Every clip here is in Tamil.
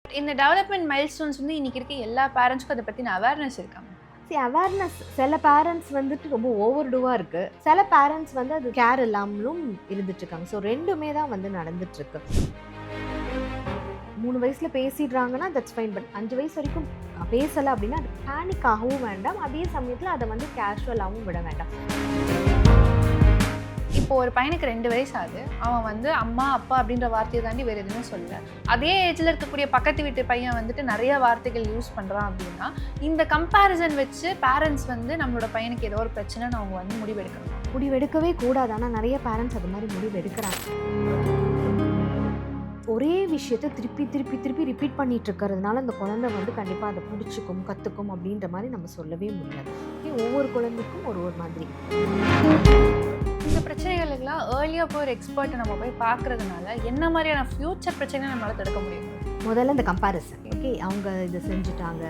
இந்த டெவலப்மெண்ட் மைல்ஸ்டோன்ஸ் வந்து இன்னைக்கு இருக்க எல்லா பேரண்ட்ஸ்க்கும் அத பத்தின அவேர்னஸ் இருக்காங்க. அவேர்னஸ் சில பேரண்ட்ஸ் வந்துட்டு ரொம்ப ஓவர்டூவா இருக்கு. சில பேரண்ட்ஸ் வந்து அது கேர் இல்லாமலும் இருந்துட்டு இருக்காங்க. ஸோ 2மே தான் வந்து நடந்துட்டு இருக்கு. 3 வயசுல பேசிடுறாங்கன்னா தட்ஸ் ஃபைன். பட் 5 வயசு வரைக்கும் பேசல அப்படின்னா அது பேனிக் ஆகவும் வேண்டாம். அதே சமயத்துல அதை வந்து கேஷுவலாகவும் விட வேண்டாம். இப்போ ஒரு பையனுக்கு 2 வயசு ஆகுது. அவன் வந்து அம்மா, அப்பா அப்படின்ற வார்த்தைய தாண்டி வேற எதுவுமே சொல்லல. அதே ஏஜ்ல இருக்கக்கூடிய பக்கத்து வீட்டு பையன் வந்துட்டு நெறைய வார்த்தைகள் யூஸ் பண்றான் அப்படின்னா, இந்த கம்பேரிசன் வச்சு பேரண்ட்ஸ் வந்து நம்மளோட பையனுக்கு ஏதோ ஒரு பிரச்சனைன்னு அவங்க வந்து முடிவெடுக்கணும். முடிவெடுக்கவே கூடாது. ஆனா நிறைய பேரண்ட்ஸ் அது மாதிரி முடிவு எடுக்கிறாங்க. ஒரே விஷயத்த திருப்பி திருப்பி திருப்பி ரிப்பீட் பண்ணிட்டு இருக்கிறதுனால அந்த குழந்தை வந்து கண்டிப்பாக அதை பிடிச்சிக்கும் கற்றுக்கும் அப்படின்ற மாதிரி நம்ம சொல்லவே முடியாது. ஒவ்வொரு குழந்தைக்கும் ஒரு ஒரு மாதிரி. இந்த பிரச்சனைகளுக்கெல்லாம் ஏர்லியாக போய் ஒரு எக்ஸ்பர்ட்டை நம்ம போய் பார்க்கறதுனால என்ன மாதிரியான ஃபியூச்சர் பிரச்சனை நம்மளால தடுக்க முடியும்? முதல்ல இந்த கம்பேரிசன். ஓகே, அவங்க இதை செஞ்சுட்டாங்க,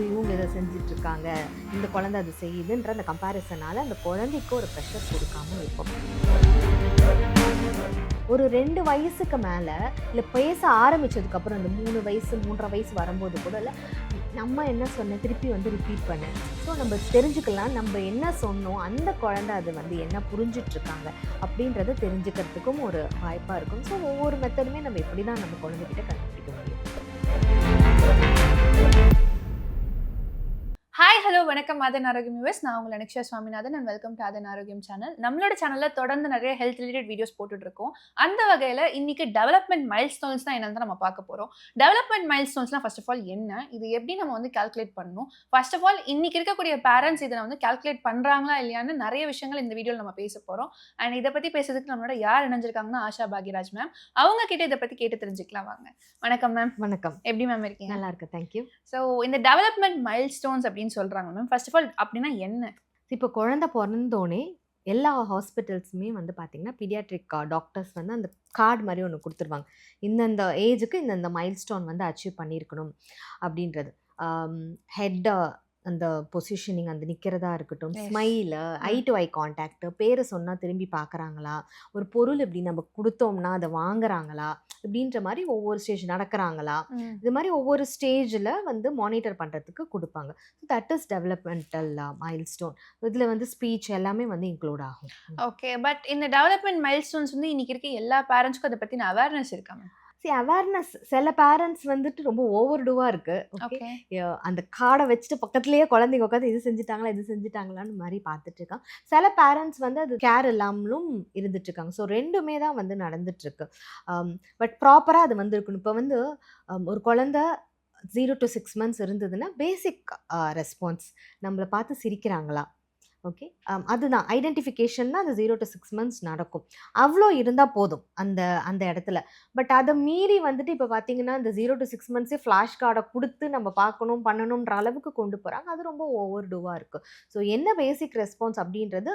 இவங்க இதை செஞ்சுட்டு இருக்காங்க, இந்த குழந்தை அது செய்யுதுன்ற அந்த கம்பேரிசனால அந்த குழந்தைக்கு ஒரு ப்ரெஷர் கொடுக்காம இருக்கும். ஒரு 2 வயசுக்கு மேலே இல்லை பேச ஆரம்பித்ததுக்கப்புறம் இந்த 3 வயசு 3.5 வயசு வரும்போது கூட இல்லை நம்ம என்ன சொன்னேன் திருப்பி வந்து ரிப்பீட் பண்ணேன். ஸோ நம்ம தெரிஞ்சுக்கலாம் நம்ம என்ன சொன்னோம் அந்த குழந்தை அது வந்து என்ன புரிஞ்சிட்ருக்காங்க அப்படின்றத தெரிஞ்சுக்கிறதுக்கும் ஒரு வாய்ப்பாக இருக்கும். ஸோ ஒவ்வொரு மெத்தடுமே நம்ம எப்படி தான் நம்ம குழந்தைகிட்ட கண்டுபிடிக்க முடியும். ஹாய் ஹலோ வணக்கம் ஆதன் ஆரோக்கியம் வியூவர்ஸ். நான் உங்கள் அனிக்ஷா சுவாமிநாதன் அண்ட் வெல்கம் டு ஆதன் ஆரோக்கியம் சேனல். நம்மளோட சேனலில் தொடர்ந்து நிறைய ஹெல்த் ரிலேட்டட் வீடியோஸ் போட்டுட்டு இருக்கோம். அந்த வகையில் இன்னைக்கு டெவலப்மெண்ட் மைல்ஸ்டோன்ஸ் தான் என்னன்னு நம்ம பார்க்க போகிறோம். டெவலப்மெண்ட் மைல்ஸ்டோன்ஸ்லாம் ஃபர்ஸ்ட் ஆஃப் ஆல் என்ன, இது எப்படி நம்ம வந்து கால்குலேட் பண்ணணும், ஃபர்ஸ்ட் ஆஃப் ஆல் இன்னைக்கு இருக்கக்கூடிய பேரண்ட்ஸ் இதை வந்து கால்குலேட் பண்ணுறாங்களா இல்லையான்னு நிறைய விஷயங்கள் இந்த வீடியோவில் நம்ம பேச போகிறோம். அண்ட் இதை பற்றி பேசுறதுக்கு நம்மளோட யார் இணைஞ்சிருக்காங்கன்னா ஆஷா பாக்யராஜ் மேம். அவங்க கிட்ட இதை பற்றி கேட்டு தெரிஞ்சுக்கலாம் வாங்க. வணக்கம் மேம். வணக்கம். எப்படி மேம் இருக்கீங்க? நல்லா இருக்கு, தேங்க்யூ. ஸோ இந்த டெவலப்மெண்ட் மைல்ஸ்டோன்ஸ் அப்படின்னு சொல்றாங்க மேம். ஃபர்ஸ்ட் ஆஃப் ஆல் அப்படின்னா என்ன? இப்போ குழந்தை பிறந்தோடனே எல்லா ஹாஸ்பிட்டல்ஸுமே வந்து பார்த்தீங்கன்னா பீடியாட்ரிக் டாக்டர்ஸ் வந்து அந்த கார்டு மாதிரி ஒன்று கொடுத்துருவாங்க. இந்தந்த ஏஜுக்கு இந்தந்த மைல்ஸ்டோன் வந்து அச்சீவ் பண்ணியிருக்கணும் அப்படின்றது. ஹெட் அந்த பொசிஷனிங் அந்த நிற்கிறதா இருக்கட்டும், smile, I to eye contact, பேரை சொன்னால் திரும்பி பார்க்குறாங்களா, ஒரு பொருள் இப்படி நம்ம கொடுத்தோம்னா அதை வாங்குறாங்களா இப்படின்ற மாதிரி ஒவ்வொரு ஸ்டேஜ் நடக்கிறாங்களா, இது மாதிரி ஒவ்வொரு ஸ்டேஜில் வந்து மானிட்டர் பண்ணுறதுக்கு கொடுப்பாங்க. So that is developmental milestone. இதில் வந்து ஸ்பீச் எல்லாமே வந்து இன்க்ளூட் ஆகும். ஓகே, பட் இந்த டெவலப்மெண்ட் மைல்ஸ்டோன்ஸ் வந்து இன்னைக்கு இருக்க எல்லா பேரண்ட்ஸ்க்கும் அதை பற்றின அவேர்னஸ் இருக்காங்க. அவேர்னஸ் சில பேரண்ட்ஸ் வந்துட்டு ரொம்ப ஓவர்டூவா இருக்கு. ஓகே, அந்த கார்டை வச்சுட்டு பக்கத்துலேயே குழந்தைங்க உட்காந்து இது செஞ்சுட்டாங்களா இது செஞ்சுட்டாங்களான்னு மாதிரி பார்த்துட்டு இருக்காங்க. சில பேரண்ட்ஸ் வந்து அது கேர் இல்லாமலும் இருந்துட்டு இருக்காங்க. ஸோ 2மே தான் வந்து நடந்துட்டு இருக்கு. பட் ப்ராப்பராக அது வந்து இருக்கணும். இப்போ வந்து ஒரு குழந்தை 0 to 6 months இருந்ததுன்னா பேசிக் ரெஸ்பான்ஸ் நம்மளை பார்த்து சிரிக்கிறாங்களா, ஓகே, அதுதான் ஐடென்டிஃபிகேஷன் தான் அந்த 0 to 6 months நடக்கும். அவ்வளோ இருந்தால் போதும் அந்த அந்த இடத்துல. பட் அதை மீறி வந்துட்டு இப்போ பார்த்தீங்கன்னா இந்த 0 to 6 months ஃப்ளாஷ் கார்டை கொடுத்து நம்ம பார்க்கணும் பண்ணணுன்ற அளவுக்கு கொண்டு போகிறாங்க. அது ரொம்ப ஓவர்டூவாக இருக்குது. ஸோ என்ன பேசிக் ரெஸ்பான்ஸ் அப்படின்றது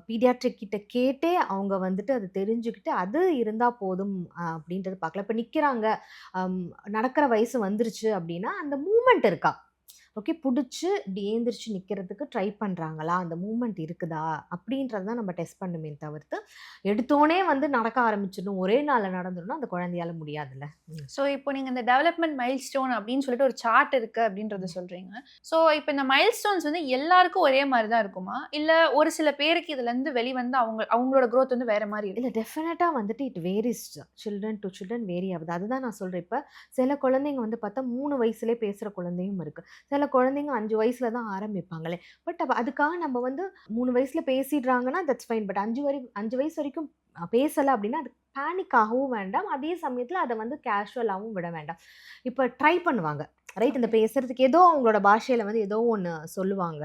பீடியாட்ரிக் கிட்ட கேட்டே அவங்க வந்துட்டு அது தெரிஞ்சுக்கிட்டு அது இருந்தால் போதும் அப்படின்றது பார்க்கலாம். இப்போ நிற்கிறாங்க, நடக்கிற வயசு வந்துருச்சு அப்படின்னா அந்த மூமெண்ட் இருக்கா, ஓகே, பிடிச்சி இப்படி ஏந்திரிச்சு நிற்கிறதுக்கு ட்ரை பண்ணுறாங்களா, அந்த மூமெண்ட் இருக்குதா அப்படின்றது தான் நம்ம டெஸ்ட் பண்ணுமே தவிர்த்து எடுத்தோடனே வந்து நடக்க ஆரம்பிச்சிடணும் ஒரே நாளில் நடந்துடணும் அந்த குழந்தையால முடியாதுல்ல. ஸோ இப்போ நீங்கள் இந்த டெவலப்மெண்ட் மைல்ஸ்டோன் அப்படின்னு சொல்லிட்டு ஒரு சார்ட் இருக்குது அப்படின்றத சொல்கிறீங்க. ஸோ இப்போ இந்த மைல்ஸ்டோன்ஸ் வந்து எல்லாருக்கும் ஒரே மாதிரி தான் இருக்குமா, இல்லை ஒரு சில பேருக்கு இதுலேருந்து வெளிவந்து அவங்களோட க்ரோத் வந்து வேறு மாதிரி இல்லை? டெஃபினட்டாக வந்துட்டு it varies, children to children vary ஆகுது. அதுதான் நான் சொல்கிறேன். இப்போ சில குழந்தைங்க வந்து பார்த்தா 3 வயசுலேயே பேசுகிற குழந்தையும் இருக்குது. சில குழந்தைங்க 5 வயசுல தான் ஆரம்பிப்பாங்களே. பட் அதுக்காக நம்ம வந்து 3 வயசுல பேசிடுறாங்கன்னா தட்ஸ் ஃபைன். பட் 5 வயசு வரைக்கும் பேசலை அப்படின்னா அது பேனிக் ஆகவும் வேண்டாம். அதே சமயத்தில் அதை வந்து கேஷுவலாகவும் விட வேண்டாம். இப்போ ட்ரை பண்ணுவாங்க, ரைட், இந்த பேசுறதுக்கு ஏதோ அவங்களோட பாஷையில் வந்து ஏதோ ஒன்று சொல்லுவாங்க.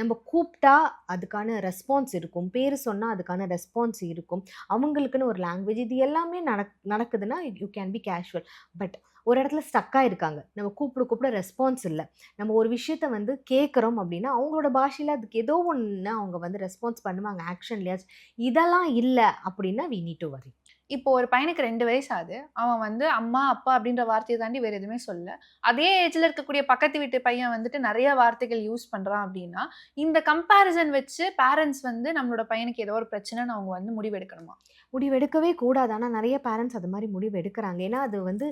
நம்ம கூப்பிட்டா அதுக்கான ரெஸ்பான்ஸ் இருக்கும், பேர் சொன்னால் அதுக்கான ரெஸ்பான்ஸ் இருக்கும், அவங்களுக்குன்னு ஒரு லாங்குவேஜ், இது எல்லாமே நடக்குதுன்னா you can be casual. But ஒரு இடத்துல ஸ்டக்காக இருக்காங்க, நம்ம கூப்பிட ரெஸ்பான்ஸ் இல்லை, நம்ம ஒரு விஷயத்த வந்து கேட்குறோம் அப்படின்னா அவங்களோட பாஷையில் அதுக்கு ஏதோ ஒன்று அவங்க வந்து ரெஸ்பான்ஸ் பண்ணுவாங்க ஆக்ஷன்லையாச்சும். இதெல்லாம் இல்லை அப்படின்னா வி நீட் டு வரி. இப்போ ஒரு பையனுக்கு 2 வயசு ஆகுது. அவன் வந்து அம்மா, அப்பா அப்படின்ற வார்த்தைய தாண்டி வேற எதுவுமே சொல்லல. அதே ஏஜ்ல இருக்கக்கூடிய பக்கத்து வீட்டு பையன் வந்துட்டு நெறைய வார்த்தைகள் யூஸ் பண்றான் அப்படின்னா, இந்த கம்பேரிசன் வச்சு பேரண்ட்ஸ் வந்து நம்மளோட பையனுக்கு ஏதோ ஒரு பிரச்சனைன்னு அவங்க வந்து முடிவெடுக்கணுமா? முடிவெடுக்கவே கூடாது. ஆனா நெறைய பேரண்ட்ஸ் அது மாரி முடிவு எடுக்குறாங்க. ஏன்னா அது வந்து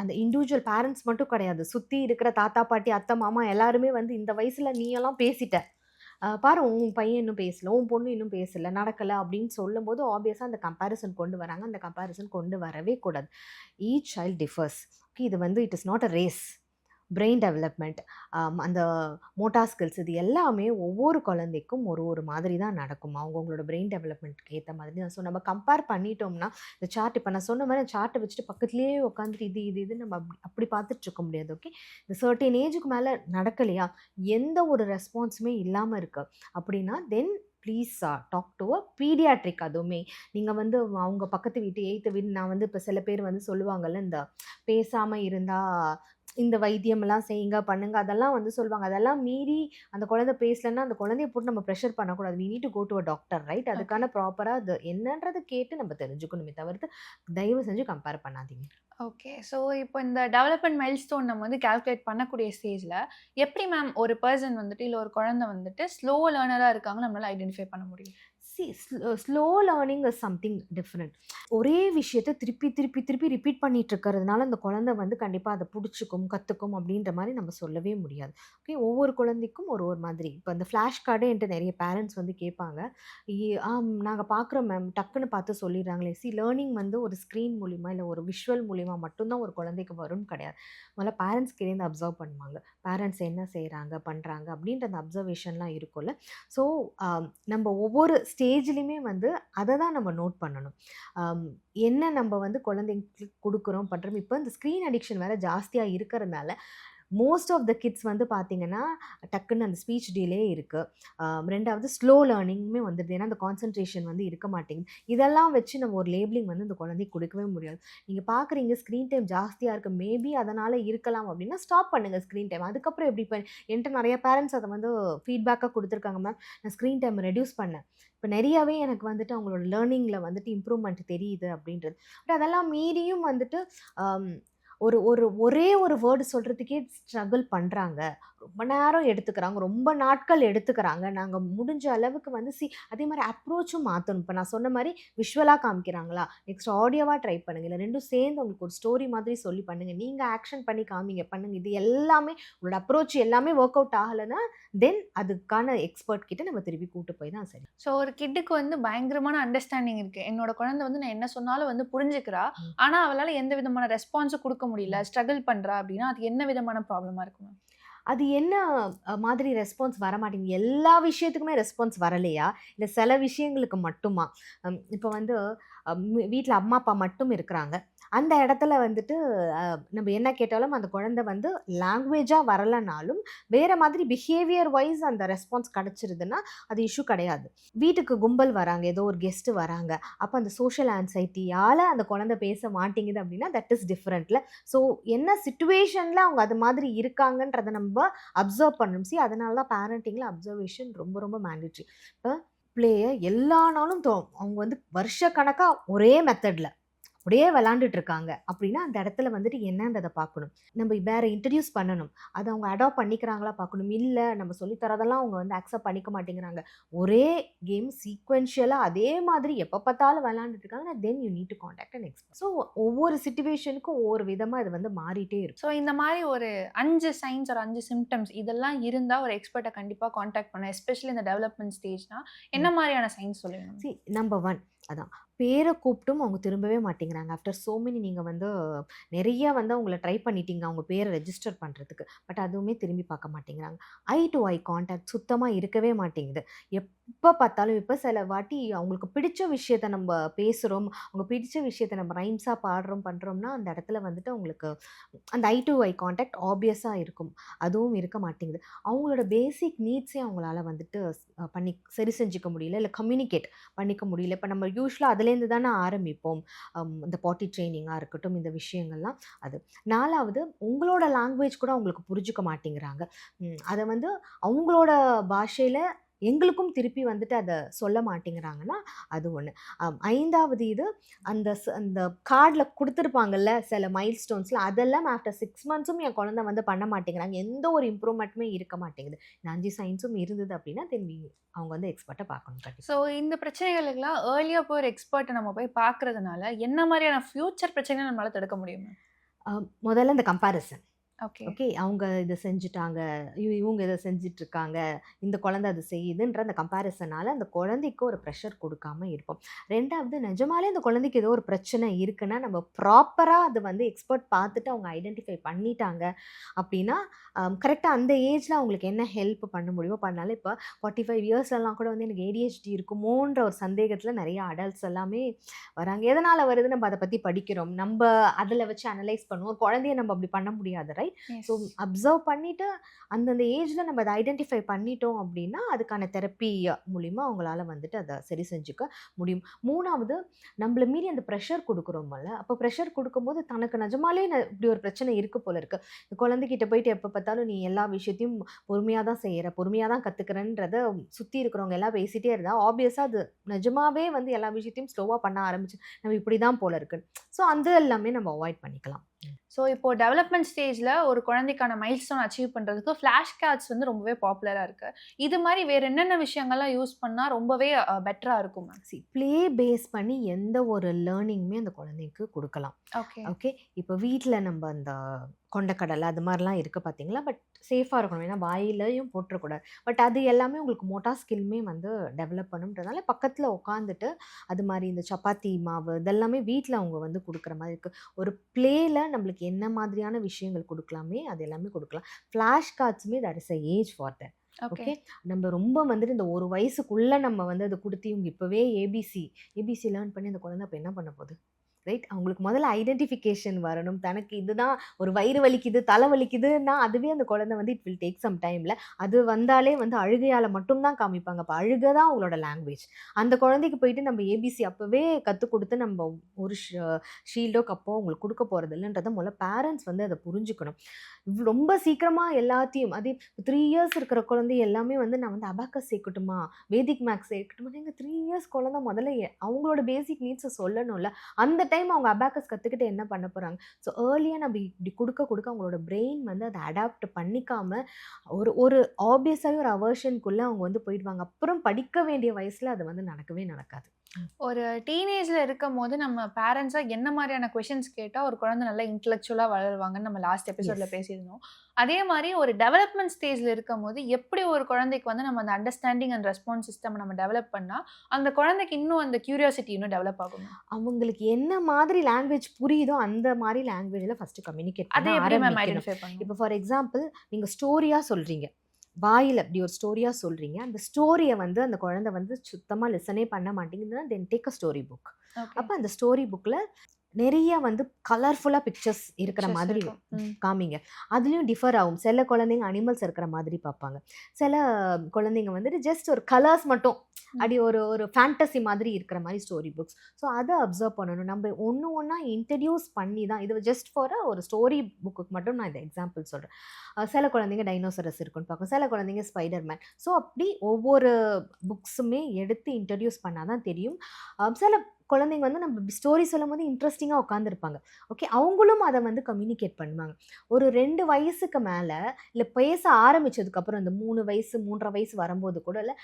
அந்த இண்டிவிஜுவல் பேரண்ட்ஸ் மட்டும் கிடையாது. சுத்தி இருக்கிற தாத்தா, பாட்டி, அத்தை, மாமா எல்லாருமே வந்து இந்த வயசுல நீயெல்லாம் பேசிட்ட. பாரு உன் பையன் இன்னும் பேசல, உன் பொண்ணு இன்னும் பேசல, நடக்கல அப்படின்னு சொல்லும்போது ஆப்வியஸா அந்த கம்பேரிசன் கொண்டு வராங்க. அந்த கம்பேரிசன் கொண்டு வரவே கூடாது. Each child differs. ஓகே இது வந்து it is not a race. Brain development, அந்த மோட்டார் ஸ்கில்ஸ் இது எல்லாமே ஒவ்வொரு குழந்தைக்கும் ஒரு ஒரு மாதிரி தான் நடக்கும். அவங்கவங்களோட பிரெயின் டெவலப்மெண்ட்க்கு ஏத்த மாதிரி தான். ஸோ நம்ம கம்பேர் பண்ணிட்டோம்னா, இந்த சார்ட் இப்ப நான் சொன்ன மாரி சார்ட்ட வச்சுட்டு பக்கத்திலேயே உட்காந்துட்டு இது நம்ம அப்படி பார்த்துட்டு இருக்க முடியாது. ஓகே. இந்த சர்டைன் ஏஜுக்கு மேல நடக்கலையா, எந்த ஒரு ரெஸ்பான்ஸுமே இல்லாம இருக்கு அப்படின்னா, then please talk to a pediatric. அதுவுமே நீங்க வந்து அவங்க பக்கத்து வீட்டு, எய்த்த வீடு நான் வந்து இப்ப சில பேர் வந்து சொல்லுவாங்கல்ல, இந்த பேசாம இருந்தா இந்த வைத்தியம்லாம் செய்யுங்க, பண்ணுங்க. அதெல்லாம் வந்து சொல்லுவாங்க. அதெல்லாம் மீறி அந்த குழந்தை பேசலன்னா, அந்த குழந்தைய போட்டு நம்ம பிரஷர் பண்ணக்கூடாது. We need to go to a doctor right? Okay. அதுக்கான ப்ராப்பரா அது என்னன்றத கேட்டு நம்ம தெரிஞ்சுக்கணுமே தவிர்த்து, தயவு செஞ்சு கம்பேர் பண்ணாதீங்க. ஓகே. ஸோ இப்போ இந்த டெவலப்மென்ட் மைல்ஸ்டோன் நம்ம வந்து கால்குலேட் பண்ணக்கூடிய ஸ்டேஜ்ல, எப்படி மேம் ஒரு பெர்சன் வந்துட்டு, இல்ல ஒரு குழந்தை வந்துட்டு ஸ்லோ லேர்னரா இருக்காங்கன்னு நம்மளால ஐடென்டிஃபை பண்ண முடியும்? Slow learning is something different. ஒரே விஷயத்த திருப்பி திருப்பி திருப்பி ரிப்பீட் பண்ணிட்டு இருக்கிறதுனால அந்த குழந்தை வந்து கண்டிப்பா அத புடிச்சுக்கும், கத்துக்கும் அப்படின்ற மாரி நம்ம சொல்லவே முடியாது. ஓகே. ஒவ்வொரு குழந்தைக்கும் ஒரு ஒரு மாதிரி. இப்ப இந்த ஃபிளாஷ் கார்டே என்ட்ட நெறைய பேரண்ட்ஸ் வந்து கேட்பாங்க. இ ஆம் நாங்க பார்க்குறோம் மேம். டக்குன்னு பார்த்து சொல்லிடுறாங்களே. லேர்னிங் வந்து ஒரு ஸ்க்ரீன் மூலியமா, இல்ல ஒரு விஷுவல் மூலியமா மட்டும் தான் ஒரு குழந்தைக்கு வரும்னு கிடையாது. முதல்ல பேரண்ட்ஸ் கிட்டேருந்து அப்சர்வ் பண்ணுவாங்க. பேரண்ட்ஸ் என்ன செய்றாங்க, பண்றாங்க அப்படின்ற அந்த அப்சர்வேஷன்லாம் இருக்கும்ல. ஸோ, நம்ம ஒவ்வொரு ஸ்டேஜ்லயுமே வந்து அத தான் நம்ம நோட் பண்ணணும். அம் என்ன நம்ம வந்து குழந்தைங்களுக்கு குடுக்குறோம், பண்றோம். இப்ப இந்த ஸ்க்ரீன் அடிக்ஷன் வேற ஜாஸ்தியா இருக்கறனால, மோஸ்ட் ஆஃப் த கிட்ஸ் வந்து பார்த்தீங்கன்னா, டக்குன்னு அந்த ஸ்பீச் டிலே இருக்கு. 2வது ஸ்லோ லேர்னிங்குமே வந்துடுது. ஏன்னா, அந்த கான்சன்ட்ரேஷன் வந்து இருக்க மாட்டேங்குது. இதெல்லாம் வச்சு நம்ம ஒரு லேபிளிங் வந்து இந்த குழந்தைக்கு குடுக்கவே முடியாது. நீங்க பார்க்குறீங்க ஸ்க்ரீன் டைம் ஜாஸ்தியா இருக்கு. மேபி அதனால இருக்கலாம் அப்டின்னா, ஸ்டாப் பண்ணுங்க ஸ்க்ரீன் டைம். அதுக்கப்புறம் எப்டி என்ட்ட நெறைய பேரண்ட்ஸ் அத வந்து ஃபீட்பேக்கா குடுத்துருக்காங்க மேம். நான் ஸ்க்ரீன் டைம் ரெட்யூஸ் பண்ணேன். இப்ப நெறையாவே எனக்கு வந்துட்டு அவங்களோட லேர்னிங்ல வந்துட்டு இம்ப்ரூவ்மெண்ட் தெரியுது அப்டின்றது. பட் அதெல்லாம் மீறியும் வந்துட்டு, அம் ஒரு ஒரு ஒரே ஒரு வேர்ட் சொல்றதுக்கே ஸ்ட்ரகிள் பண்றாங்க. ரொம்ப நேரம் எடுத்துக்கிறாங்க. ரொம்ப நாட்கள் எடுத்துக்கிறாங்க. நாங்க முடிஞ்ச அளவுக்கு வந்து அதே மாரி அப்ரோச்சும் மாத்தணும். இப்ப நான் சொன்ன மாரி விஷுவலா காமிக்கிறாங்களா? நெக்ஸ்ட் ஆடியோவா ட்ரை பண்ணுங்க. இல்ல 2ம் சேர்ந்து உங்களுக்கு ஒரு ஸ்டோரி மாதிரி சொல்லி பண்ணுங்க. நீங்க ஆக்ஷன் பண்ணி காமிங்க. பண்ணுங்க. இது எல்லாமே உங்களோட அப்ரோச் எல்லாமே வொர்க் அவுட் ஆகலன்னா, தென் அதுக்கான எக்ஸ்பர்ட் கிட்ட நம்ம திருப்பி கூட்டு போய் தான் சரி. ஸோ ஒரு கிட்டுக்கு வந்து பயங்கரமான அண்டர்ஸ்டாண்டிங் இருக்கு. என்னோட குழந்தை வந்து நான் என்ன சொன்னாலும் வந்து புரிஞ்சுக்கிறா. ம். ஆனா, அவளால எந்த விதமான ரெஸ்பான்ஸும் குடுக்க முடியல. ம். ஸ்ட்ரகிள் பண்றா அப்டின்னா, அது என்ன விதமான ப்ராப்ளமா இருக்கும் மேம்? அது என்ன மாதிரி ரெஸ்பான்ஸ் வரமாட்டேங்குது? எல்லா விஷயத்துக்குமே ரெஸ்பான்ஸ் வரலையா? இல்ல சில விஷயங்களுக்கு மட்டுமா? இப்ப வந்து வீட்ல அம்மா, அப்பா மட்டும் இருக்கிறாங்க. அந்த இடத்துல வந்துட்டு நம்ம என்ன கேட்டாலும் அந்த குழந்தை வந்து லாங்குவேஜா வரலனாலும், வேற மாதிரி பிஹேவியர் வைஸ் அந்த ரெஸ்பான்ஸ் கிடைச்சிருதுன்னா, அது இஷ்யூ கிடையாது. வீட்டுக்கு கும்பல் வராங்க, ஏதோ ஒரு கெஸ்ட் வராங்க. அப்ப அந்த சோஷியல் ஆங்சைட்டியால அந்த குழந்தை பேச மாட்டேங்குது அப்படின்னா, தட் இஸ் டிஃபரெண்ட்ல. ஸோ என்ன சிச்சுவேஷன்ல அவங்க அது மாதிரி இருக்காங்கன்றத நம்ப அப்சர்வ் பண்ணணும். அதனால தான் பேரண்டிங்ல அப்சர்வேஷன் ரொம்ப ரொம்ப மேண்டேட்டரி. இப்ப பிள்ளைய எல்லா நாளும் அவங்க வந்து வருஷக்கணக்கா ஒரே மெத்தட்ல அப்படியே விளையாண்டுட்டு இருக்காங்க அப்படின்னா, அந்த இடத்துல வந்துட்டு என்னன்றத பார்க்கணும். நம்ம வேற இன்ட்ரோடியூஸ் பண்ணணும். அத அவங்க அடாப்ட் பண்ணிக்கிறாங்களா பார்க்கணும். இல்ல நம்ம சொல்லி தரதெல்லாம் அவங்க வந்து அக்செப்ட் பண்ணிக்க மாட்டேங்கிறாங்க. ஒரே கேம் சீக்வென்ஷியலா அதே மாதிரி எப்ப பார்த்தாலும் விளையாண்டுட்டு இருக்காங்கன்னா, then you need to contact an expert. So ஒவ்வொரு சிச்சுவேஷனுக்கும் ஒவ்வொரு விதமா இது வந்து மாறிட்டே இருக்கும். ஸோ இந்த மாரி ஒரு 5 சைன்ஸ் ஒரு 5 சிம்ப்டம்ஸ் இதெல்லாம் இருந்தா ஒரு எக்ஸ்பர்ட்ட கண்டிப்பா கான்டாக்ட் பண்ணணும். எஸ்பெஷலி இந்த டெவலப்மென்ட் ஸ்டேஜ்னா, என்ன மாரியான சைன்ஸ் சொல்லுவீங்க மேம்? நம்பர் 1 அதான். பேர கூப்பிட்டும் அவங்க திரும்பவே மாட்டேங்கிறாங்க. ஆஃப்டர் சோ மெனி நீங்க வந்து நெறைய வந்து அவங்கள ட்ரை பண்ணிட்டீங்க, அவங்க பேர ரெஜிஸ்டர் பண்றதுக்கு. பட் அதுவுமே திரும்பி பார்க்க மாட்டேங்கிறாங்க. ஐ டூ ஐ கான்டாக்ட் சுத்தமா இருக்கவே மாட்டேங்குது. எப்ப பார்த்தாலும் இப்ப சில வாட்டி அவங்களுக்கு பிடிச்ச விஷயத்த நம்ப பேசுறோம், அவங்க பிடிச்ச விஷயத்த நம்ம ரைம்ஸா பாடுறோம், பண்றோம்னா, அந்த இடத்துல வந்துட்டு அவங்களுக்கு அந்த ஐ டூ ஐ கான்டாக்ட் ஆப்வியஸா இருக்கும். அதுவும் இருக்க மாட்டேங்குது. அவங்களோட பேசிக் நீட்ஸே அவங்களால வந்துட்டு பண்ணி சரி செஞ்சுக்க முடியல. இல்ல கம்யூனிகேட் பண்ணிக்க முடியல. இப்ப நம்ம யூசுவலா அதுலேருந்து தானே ஆரம்பிப்போம். இந்த பாட்டி ட்ரெய்னிங்கா இருக்கட்டும், இந்த விஷயங்கள்லாம் அது. 4வது உங்களோட லாங்குவேஜ் கூட அவங்களுக்கு புரிஞ்சுக்க மாட்டேங்கிறாங்க. அத வந்து அவங்களோட பாஷையில எங்களுக்கும் திருப்பி வந்துட்டு அதை சொல்ல மாட்டேங்கிறாங்கன்னா அது ஒன்று. 5வது இது அந்த கார்டில் கொடுத்துருப்பாங்கல்ல சில மைல்ஸ்டோன்ஸில், அதெல்லாம் ஆஃப்டர் 6 மந்த்ஸும் என் குழந்தை வந்து பண்ண மாட்டேங்கிறாங்க, எந்த ஒரு இம்ப்ரூவ்மெண்ட்டுமே இருக்க மாட்டேங்குது, இந்த 5 சைன்ஸும் இருந்தது அப்படின்னா திரும்பி அவங்க வந்து எக்ஸ்பர்ட்டை பார்க்கணும் கண்டிப்பாக. ஸோ இந்த பிரச்சனைகளுக்கெல்லாம் ஏர்லியாக போய் ஒரு எக்ஸ்பர்ட்டை நம்ம போய் பார்க்கறதுனால என்ன மாதிரியான ஃபியூச்சர் பிரச்சனைகள் நம்மளால தடுக்க முடியும்? முதல்ல இந்த கம்பேரிசன். ஓகே. ஓகே, அவங்க இதை செஞ்சுட்டாங்க, இவங்க இதை செஞ்சுட்டு இருக்காங்க, இந்த குழந்தை அது செய்யுதுன்ற அந்த கம்பேரிசனால அந்த குழந்தைக்கு ஒரு ப்ரெஷர் கொடுக்காம இருப்போம். 2வது, நிஜமாலே அந்த குழந்தைக்கு ஏதோ ஒரு பிரச்சனை இருக்குன்னா நம்ம ப்ராப்பராக அது வந்து எக்ஸ்பர்ட் பார்த்துட்டு அவங்க ஐடென்டிஃபை பண்ணிட்டாங்க அப்படின்னா கரெக்டாக அந்த ஏஜில் அவங்களுக்கு என்ன ஹெல்ப் பண்ண முடியுமோ பண்ணாலும். இப்போ 45 இயர்ஸ்லாம் கூட வந்து எனக்கு ஏடிஹெச்டி இருக்குமோன்ற ஒரு சந்தேகத்தில் நிறைய அடல்ட்ஸ் எல்லாமே வராங்க. எதனால் வருது நம்ம அதை பற்றி படிக்கிறோம், நம்ம அதில் வச்சு அனலைஸ் பண்ணுவோம். ஒரு குழந்தைய நம்ம அப்படி பண்ண முடியாது, ரைட்? ஸோ அப்சர்வ் பண்ணிவிட்டு அந்தந்த ஏஜில் நம்ம அதை ஐடென்டிஃபை பண்ணிட்டோம் அப்படின்னா அதுக்கான தெரப்பி மூலிமா அவங்களால வந்துட்டு அதை சரி செஞ்சுக்க முடியும். 3வது, நம்மள மீறி அந்த ப்ரெஷர் கொடுக்குறோம்ல, அப்போ ப்ரெஷர் கொடுக்கும்போது தனக்கு நிஜமாலே இப்படி ஒரு பிரச்சனை இருக்குது போல இருக்குது, இந்த குழந்தைகிட்ட போயிட்டு எப்போ பார்த்தாலும் நீ எல்லா விஷயத்தையும் பொறுமையாக தான் செய்கிற, பொறுமையாக தான் கற்றுக்கிறன்றத சுற்றி இருக்கிறவங்க எல்லாம் பேசிகிட்டே இருந்தால் ஆப்வியஸாக அது நிஜமாவே வந்து எல்லா விஷயத்தையும் ஸ்லோவாக பண்ண ஆரம்பிச்சு நம்ம இப்படி தான் போல இருக்குன்னு. ஸோ அந்த எல்லாமே நம்ம அவாய்ட் பண்ணிக்கலாம். ஸோ இப்போ டெவலப்மெண்ட் ஸ்டேஜில் ஒரு குழந்தைக்கான மைல்ஸ்டோன் அச்சீவ் பண்ணுறதுக்கு ஃப்ளாஷ் கார்ட்ஸ் வந்து ரொம்பவே பாப்புலராக இருக்குது. இது மாதிரி வேறு என்னென்ன விஷயங்கள்லாம் யூஸ் பண்ணால் ரொம்பவே பெட்டராக இருக்கும்? ப்ளே பேஸ் பண்ணி எந்த ஒரு லேர்னிங்குமே அந்த குழந்தைக்கு கொடுக்கலாம். ஓகே. ஓகே, இப்போ வீட்டில் நம்ம அந்த கொண்டக்கடலை அது மாதிரிலாம் இருக்குது பார்த்தீங்களா, பட் சேஃபாக இருக்கணும், ஏன்னா வாயிலையும் போட்டுறக்கூடாது. பட் அது எல்லாமே உங்களுக்கு மோட்டார் ஸ்கில்மே வந்து டெவலப் பண்ணுன்றதுனால பக்கத்தில் உட்காந்துட்டு அது மாதிரி இந்த சப்பாத்தி மாவு இதெல்லாமே வீட்டில் அவங்க வந்து கொடுக்குற மாதிரி இருக்குது. ஒரு பிளேயில் நம்மளுக்கு என்ன மாதிரியான விஷயங்கள் கொடுக்கலாமே அது எல்லாமே கொடுக்கலாம். ஃப்ளாஷ் கார்ட்ஸுமே that is a age for that. Okay, நம்ம ரொம்ப வந்துட்டு இந்த ஒரு வயசுக்குள்ளே நம்ம வந்து அதை கொடுத்து இவங்க இப்போவே ஏபிசி லேர்ன் பண்ணி அந்த குழந்தை அப்போ என்ன பண்ண போகுது, ரைட்? அவங்களுக்கு முதல்ல ஐடென்டிஃபிகேஷன் வரணும். தனக்கு இதுதான் ஒரு வயிறு வலிக்குது, தலை வலிக்குதுன்னா அதுவே அந்த குழந்தை வந்து இட் வில் டேக் சம் டைமில். அது வந்தாலே வந்து அழுகையால் மட்டும்தான் காமிப்பாங்க. அப்போ அழுகை தான் அவங்களோட லாங்குவேஜ். அந்த குழந்தைக்கு போயிட்டு நம்ம ஏபிசி அப்போவே கற்றுக் கொடுத்து நம்ம ஒரு ஷீல்டோ கப்போ அவங்களுக்கு கொடுக்க போகிறது இல்லைன்றதை முதல்ல பேரண்ட்ஸ் வந்து அதை புரிஞ்சுக்கணும். ரொம்ப சீக்கிரமாக எல்லாத்தையும் அதே 3 இயர்ஸ் இருக்கிற குழந்தை எல்லாமே வந்து நான் வந்து அபாக்கஸ் சேர்க்கட்டுமா, வேதிக் மேக்ஸ் சேர்க்கட்டுமா, எங்கள் 3 இயர்ஸ் குழந்தை முதல்ல அவங்களோட பேசிக் நீட்ஸை சொல்லணும்ல. அந்த டைம் அவங்க அபாக்கஸ் கற்றுக்கிட்டு என்ன பண்ண போகிறாங்க? ஸோ ஏர்லியாக நம்ம இப்படி கொடுக்க அவங்களோட பிரெயின் வந்து அதை அடாப்ட் பண்ணிக்காமல் ஒரு ஆப்வியஸாகவே ஒரு அவர்ஷனுக்குள்ளே அவங்க வந்து போயிடுவாங்க. அப்புறம் படிக்க வேண்டிய வயசில் அது வந்து நடக்கவே நடக்காது. ஒரு டீனேஜில் இருக்கும் போது நம்ம பேரண்ட்ஸாக என்ன மாதிரியான கொஷின்ஸ் கேட்டால் ஒரு குழந்தை நல்லா இன்டெலெக்சுவலாக வளருவாங்கன்னு நம்ம லாஸ்ட் எபிசோடில் பேசியிருந்தோம். அதே மாதிரி ஒரு டெவலப்மெண்ட் ஸ்டேஜில் இருக்கும் போது எப்படி ஒரு குழந்தைக்கு வந்து நம்ம அந்த அண்டர்ஸ்டாண்டிங் அண்ட் ரெஸ்பான்ஸ் சிஸ்டம் நம்ம டெவலப் பண்ணால் அந்த குழந்தைக்கு இன்னும் அந்த கியூரியாசிட்டி இன்னும் டெவலப் ஆகும்? அவங்களுக்கு என்ன மாதிரி லாங்குவேஜ் புரியுதோ அந்த மாதிரி லாங்குவேஜில் ஃபஸ்ட்டு கம்யூனிகேட் அதை எப்படி மேம் ஐடென்டிஃபை பண்ணணும்? இப்போ ஃபார் எக்ஸாம்பிள் நீங்கள் ஸ்டோரியாக சொல்கிறீங்க, வாயில் அப்படி ஒரு ஸ்டோரியாக சொல்கிறீங்க, அந்த ஸ்டோரியை வந்து அந்த குழந்தை வந்து சுத்தமாக லிசனே பண்ண மாட்டேங்குதுன்னா then take a story book. அப்போ அந்த ஸ்டோரி புக்கில் நிறைய வந்து கலர்ஃபுல்லாக பிக்சர்ஸ் இருக்கிற மாதிரி காமிங்க. அதுலேயும் டிஃபர் ஆகும். சில குழந்தைங்க அனிமல்ஸ் இருக்கிற மாதிரி பார்ப்பாங்க, சில குழந்தைங்க வந்துட்டு ஜஸ்ட் ஒரு கலர்ஸ் மட்டும் அப்படி ஒரு ஃபேண்டசி மாதிரி இருக்கிற மாதிரி ஸ்டோரி புக்ஸ். ஸோ அதை அப்சர்வ் பண்ணணும். நம்ம ஒன்றா இன்ட்ரடியூஸ் பண்ணி தான், இது ஜஸ்ட் ஃபார் ஒரு ஸ்டோரி புக்குக்கு மட்டும் நான் இந்த எக்ஸாம்பிள் சொல்கிறேன். சில குழந்தைங்க டைனோசரஸ் இருக்குன்னு பார்க்கும், சில குழந்தைங்க ஸ்பைடர்மேன். ஸோ அப்படி ஒவ்வொரு புக்ஸுமே எடுத்து இன்ட்ரடியூஸ் பண்ணால் தான் தெரியும். சில குழந்தைங்க வந்து நம்ம ஸ்டோரி சொல்லும் போது இன்ட்ரெஸ்டிங்காக உட்காந்துருப்பாங்க. ஓகே, அவங்களும் அதை வந்து கம்யூனிகேட் பண்ணுவாங்க. ஒரு 2 வயசுக்கு மேலே இல்லை பேச ஆரம்பித்ததுக்கப்புறம் இந்த 3 வயசு 3.5 வயசு வரும்போது கூட இல்லை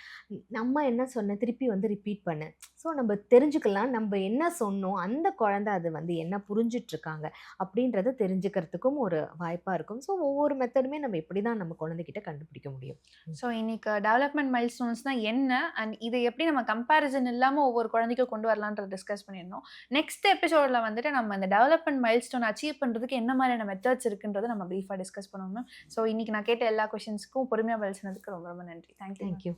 நம்ம என்ன சொன்ன திருப்பி வந்து ரிப்பீட் பண்ணு. ஸோ நம்ம தெரிஞ்சுக்கலாம் நம்ம என்ன சொன்னோம், அந்த குழந்தை அது வந்து என்ன புரிஞ்சிட்ருக்காங்க அப்படின்றத தெரிஞ்சுக்கிறதுக்கும் ஒரு வாய்ப்பாக இருக்கும். ஸோ ஒவ்வொரு மெத்தடுமே நம்ம இப்படி தான் நம்ம குழந்தைகிட்ட கண்டுபிடிக்க முடியும். ஸோ இன்னைக்கு டெவலப்மெண்ட் மைல்ஸ்டோன்ஸ்னால் என்ன அண்ட் இதை எப்படி நம்ம கம்பேரிசன் இல்லாமல் ஒவ்வொரு குழந்தைக்கும் கொண்டு வரலான்றது டிஸ்கஸ் பண்ணியிருந்தோம். நெக்ஸ்ட் எபிசோடில் வந்துட்டு நம்ம இந்த டெவலப்மெண்ட் மைல்ஸ்டோன் அச்சீவ் பண்ணுறதுக்கு என்ன மாதிரியான மெத்தட்ஸ் இருக்குன்றதை நம்ம ப்ரீஃபாக டிஸ்கஸ் பண்ணுவோம். ஸோ இன்னைக்கு நான் கேட்ட எல்லா கொஷின்ஸ்க்கும் பொறுமையாக பதில் சொன்னதுக்கு ரொம்ப ரொம்ப நன்றி. தேங்க்யூ.